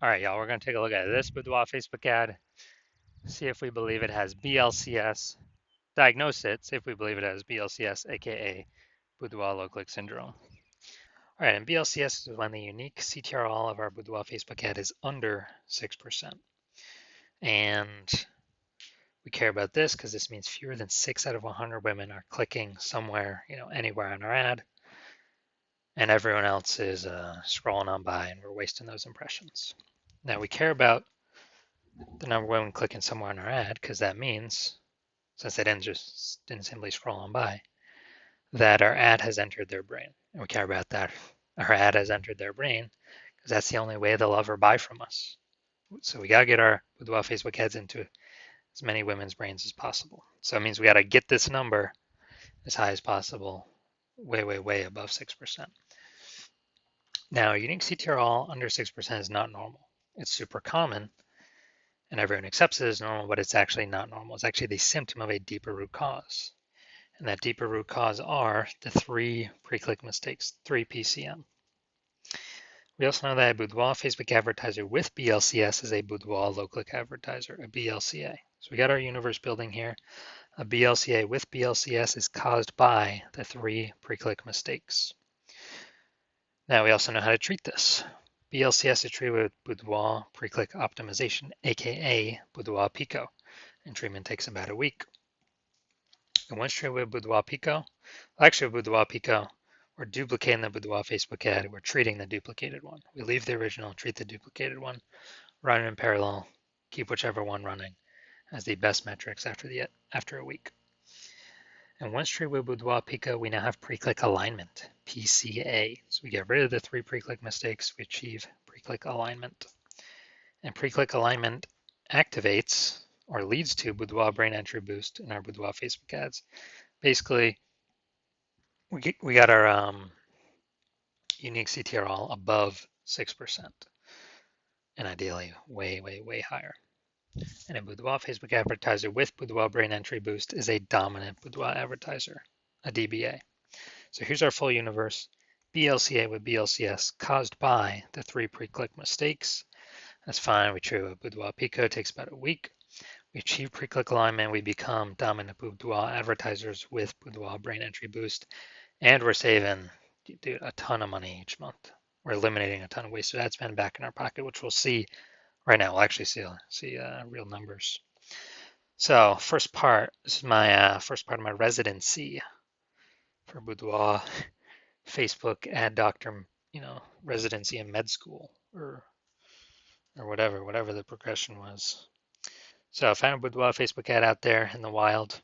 All right, y'all, we're going to take a look at this Boudoir Facebook ad, see if we believe it has BLCS, diagnose it, see if we believe it has BLCS, aka Boudoir low click syndrome. All right, and BLCS is when the unique CTRL of our Boudoir Facebook ad is under 6%. And we care about this because this means fewer than 6 out of 100 women are clicking somewhere, anywhere on our ad, and everyone else is scrolling on by and we're wasting those impressions. Now we care about the number of women clicking somewhere on our ad because that means, since they didn't simply scroll on by, that our ad has entered their brain. And we care about that. Our ad has entered their brain because that's the only way they'll ever buy from us. So we got to get our Boudoir Facebook ads into as many women's brains as possible. So it means we got to get this number as high as possible, way, way, way above 6%. Now, unique CTRL under 6% is not normal. It's super common, and everyone accepts it as normal, but it's actually not normal. It's actually the symptom of a deeper root cause. And that deeper root cause are the 3 pre-click mistakes, 3 PCM. We also know that a Boudoir Facebook advertiser with BLCS is a Boudoir low-click advertiser, a BLCA. So we got our universe building here. A BLCA with BLCS is caused by the 3 pre-click mistakes. Now we also know how to treat this. BLCS is treated with Boudoir pre-click optimization, aka Boudoir Pico, and treatment takes about a week. And once treated with Boudoir Pico, actually with Boudoir Pico, we're duplicating the Boudoir Facebook ad, we're treating the duplicated one. We leave the original, treat the duplicated one, run it in parallel, keep whichever one running as the best metrics after a week. And once treated with Boudoir Pico, we now have pre-click alignment, PCA. So we get rid of the 3 pre-click mistakes, we achieve pre-click alignment. And pre-click alignment activates or leads to Boudoir brain entry boost in our Boudoir Facebook ads. Basically, we got our unique CTRL above 6%, and ideally way, way, way higher. And a Boudoir Facebook advertiser with Boudoir brain entry boost is a dominant Boudoir advertiser, a DBA. So here's our full universe. BLCA with BLCS caused by the 3 pre-click mistakes. That's fine. We treat with Boudoir Pico, takes about a week. We achieve pre-click alignment. We become dominant Boudoir advertisers with Boudoir brain entry boost. And we're saving a ton of money each month. We're eliminating a ton of wasted ad spend back in our pocket, which we'll see right now. We'll actually see real numbers. So first part, this is my first part of my residency for Boudoir Facebook ad doctor, residency in med school or whatever the progression was. So I found a Boudoir Facebook ad out there in the wild.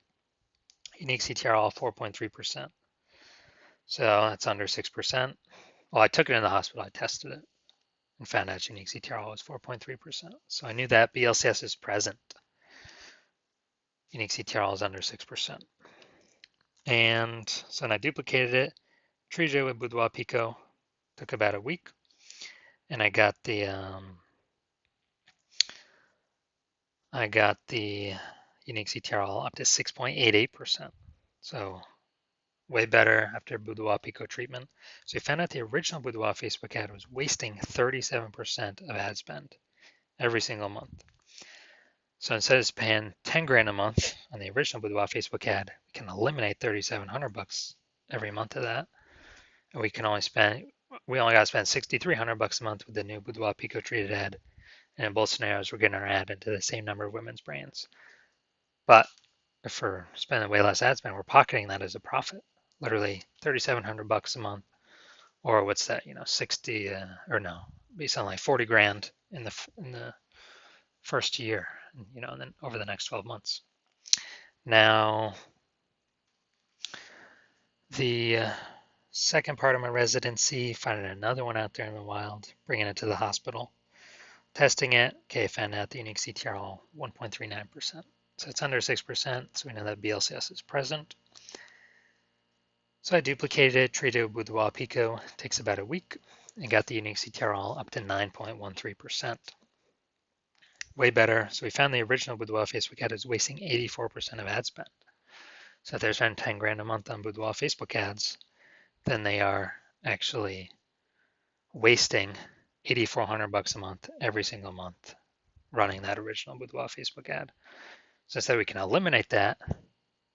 Unique CTRL 4.3%. So that's under 6%. Well, I took it in the hospital, I tested it, and found out unique CTRL was 4.3%. So I knew that BLCS is present. Unique CTRL is under 6%. And so then I duplicated it, treated it with Boudoir Pico, took about a week, and I got the unique CTRL up to 6.88%. So way better after Boudoir Pico treatment. So we found out the original Boudoir Facebook ad was wasting 37% of ad spend every single month. So instead of spending 10 grand a month on the original Boudoir Facebook ad, we can eliminate 3,700 bucks every month of that. And we only got to spend 6,300 bucks a month with the new Boudoir Pico treated ad. And in both scenarios, we're getting our ad into the same number of women's brains. But if we're spending way less ad spend, we're pocketing that as a profit. Literally 3,700 bucks a month, or what's that? 60 or no, be something like 40 grand in the first year, and then over the next 12 months. Now, the second part of my residency, finding another one out there in the wild, bringing it to the hospital, testing it. Okay, found out the unique CTRL 1.39%. So it's under 6%, so we know that BLCS is present. So I duplicated it, treated it with Boudoir Pico, takes about a week, and got the unique CTRL up to 9.13%. Way better. So we found the original Boudoir Facebook ad is wasting 84% of ad spend. So if they're spending 10 grand a month on Boudoir Facebook ads, then they are actually wasting $8,400 a month every single month running that original Boudoir Facebook ad. So instead we can eliminate that,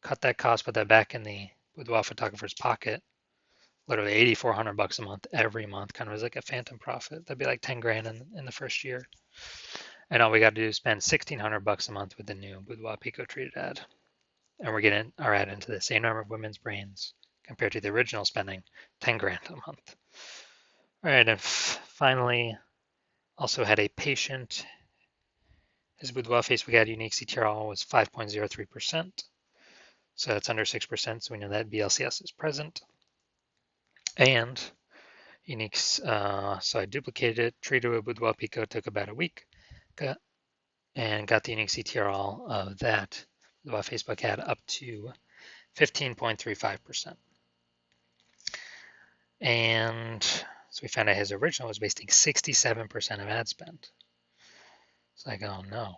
cut that cost, put that back in the Boudoir photographer's pocket, literally $8,400 a month every month, kind of as like a phantom profit. That'd be like 10 grand in the first year. And all we got to do is spend $1,600 a month with the new Boudoir Pico treated ad. And we're getting our ad into the same number of women's brains compared to the original spending 10 grand a month. All right, and finally, also had a patient. His Boudoir Facebook ad unique CTRL was 5.03%. So that's under 6%, so we know that BLCS is present. And uniques, so I duplicated it, treated with Boudoir Pico, took about a week, and got the unique CTRL of that Boudoir Facebook ad up to 15.35%. And so we found out his original was wasting 67% of ad spend. It's like, oh no.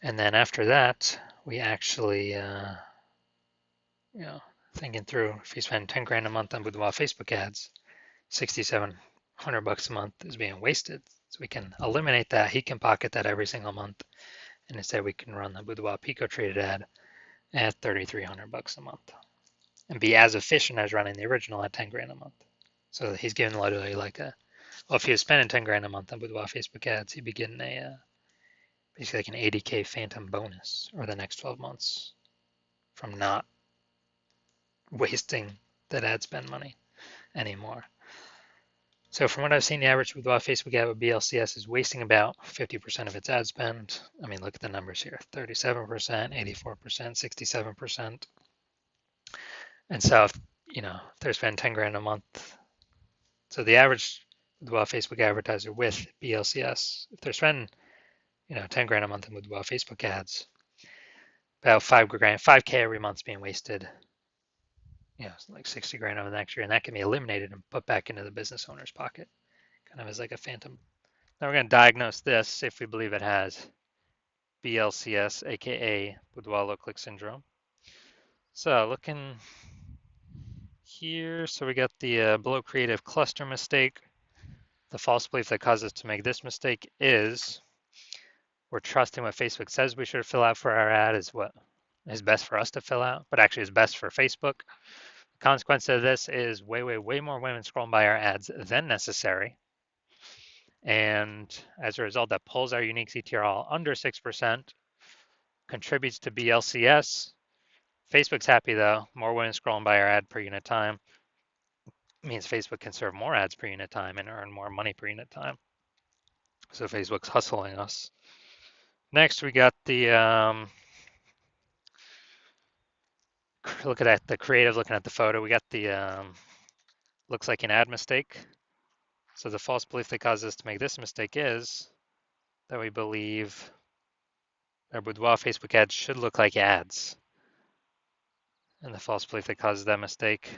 And then after that, we actually, thinking through, if you spend 10 grand a month on Boudoir Facebook ads, $6,700 a month is being wasted. So we can eliminate that. He can pocket that every single month. And instead we can run the Boudoir Pico treated ad at $3,300 a month and be as efficient as running the original at 10 grand a month. So he's getting literally like well, if he was spending 10 grand a month on Boudoir Facebook ads, he'd be getting basically like an 80K phantom bonus over the next 12 months from not wasting that ad spend money anymore. So from what I've seen, the average Boudoir Facebook ad with BLCS is wasting about 50% of its ad spend. I mean, look at the numbers here, 37%, 84%, 67%. And so, if they're spending 10 grand a month, so the average Boudoir Facebook advertiser with BLCS, if they're spending, 10 grand a month in Boudoir Facebook ads, about 5K every month is being wasted, like 60 grand over the next year, and that can be eliminated and put back into the business owner's pocket, kind of as like a phantom. Now we're going to diagnose this if we believe it has BLCS, aka Boudoir low click syndrome. So looking here, so we got the below creative cluster mistake. The false belief that causes us to make this mistake is we're trusting what Facebook says we should fill out for our ad is what is best for us to fill out, but actually is best for Facebook. The consequence of this is way more women scrolling by our ads than necessary. And as a result, that pulls our unique CTRL under 6%, contributes to BLCS. Facebook's happy though, more women scrolling by our ad per unit time means Facebook can serve more ads per unit time and earn more money per unit time. So Facebook's hustling us. Next, we got the look at the creative, looking at the photo. We got the looks like an ad mistake. So the false belief that causes us to make this mistake is that we believe our Boudoir Facebook ads should look like ads. And the false belief that causes that mistake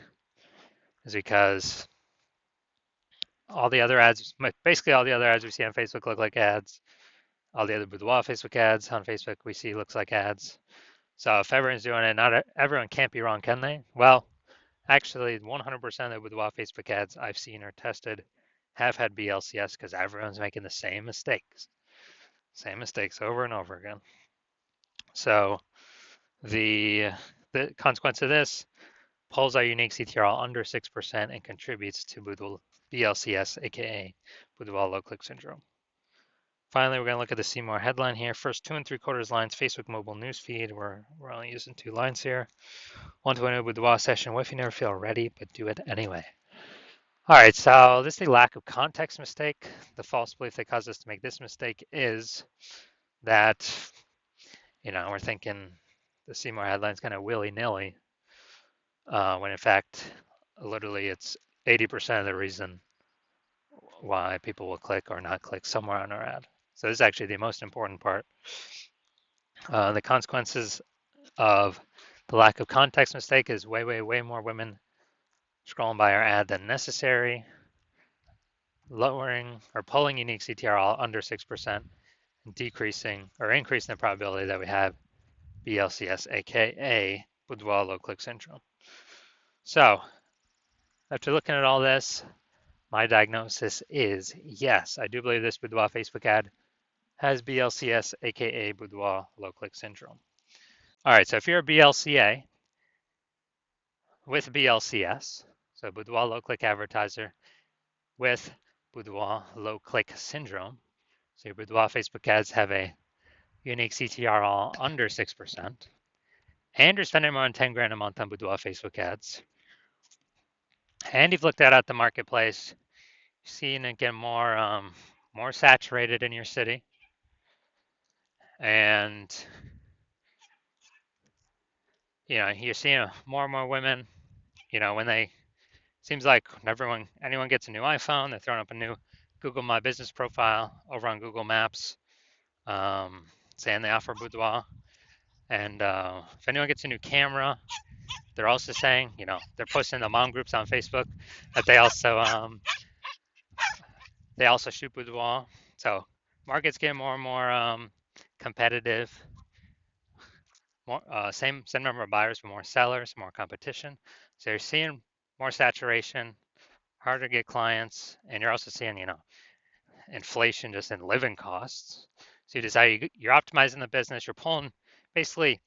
is because all the other ads, basically all the other ads we see on Facebook look like ads. All the other Boudoir Facebook ads on Facebook we see looks like ads. So if everyone's doing it, not everyone can't be wrong, can they? Well, actually 100% of the Boudoir Facebook ads I've seen or tested have had BLCS because everyone's making the same mistakes over and over again. So the consequence of this pulls our unique CTRL under 6% and contributes to BLCS, aka Boudoir low click syndrome. Finally, we're going to look at the see more headline here. First 2 3/4 lines, Facebook mobile newsfeed. We're only using 2 lines here. 120 Boudoir session. What if you never feel ready, but do it anyway? All right, so this is a lack of context mistake. The false belief that caused us to make this mistake is that, we're thinking the see more headline's kind of willy-nilly, when in fact, literally it's 80% of the reason why people will click or not click somewhere on our ad. So this is actually the most important part. The consequences of the lack of context mistake is way more women scrolling by our ad than necessary, lowering or pulling unique CTRL under 6%, and decreasing or increasing the probability that we have BLCS, aka Boudoir low click syndrome. So after looking at all this, My diagnosis is yes, I do believe this Boudoir Facebook ad has BLCS, aka Boudoir low click syndrome. All right, so if you're a BLCA with BLCS, so Boudoir low click advertiser with Boudoir low click syndrome, so your Boudoir Facebook ads have a unique CTR all under 6%, and you're spending more than 10 grand a month on Boudoir Facebook ads, and you've looked at the marketplace, seeing it get more saturated in your city, and you're seeing more and more women. When they seems like anyone gets a new iPhone, they're throwing up a new Google My Business profile over on Google Maps, saying they offer Boudoir. And if anyone gets a new camera, they're also saying, they're posting in the mom groups on Facebook that they also shoot Boudoir. So market's getting more and more competitive. More same number of buyers, but more sellers, more competition. So you're seeing more saturation, harder to get clients, and you're also seeing, inflation just in living costs. So you decide you're optimizing the business, you're basically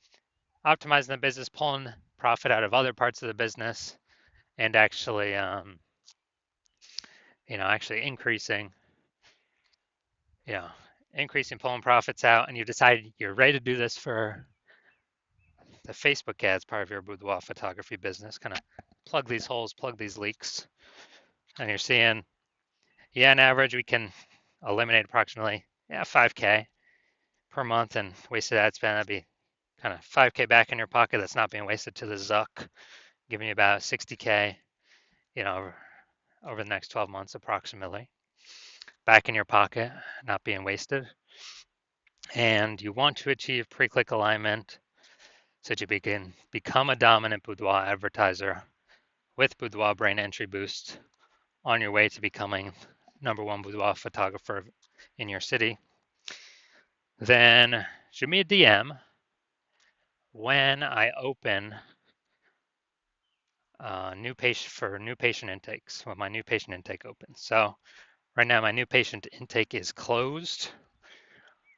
optimizing the business, pulling profit out of other parts of the business, and actually you know, increasing pulling profits out, and you decide you're ready to do this for the Facebook ads part of your boudoir photography business, kind of plug these holes, plug these leaks, and you're seeing, on average, we can eliminate approximately 5K per month and wasted ad spend. That'd be kind of 5K back in your pocket that's not being wasted to the Zuck, giving you about 60K, you know, over the next 12 months approximately, back in your pocket, not being wasted. And you want to achieve pre-click alignment so that you become a dominant boudoir advertiser with Boudoir Brain Entry Boost on your way to becoming #1 boudoir photographer in your city. Then shoot me a DM when I open new patient intakes, when my new patient intake opens. So right now my new patient intake is closed.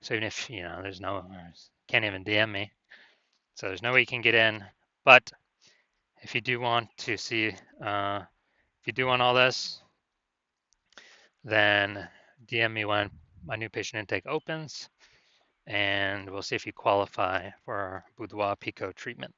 So even if can't even DM me, so there's no way you can get in. But if you do want to see, if you do want all this, then DM me when my new patient intake opens, and we'll see if you qualify for our Boudoir Pico treatment.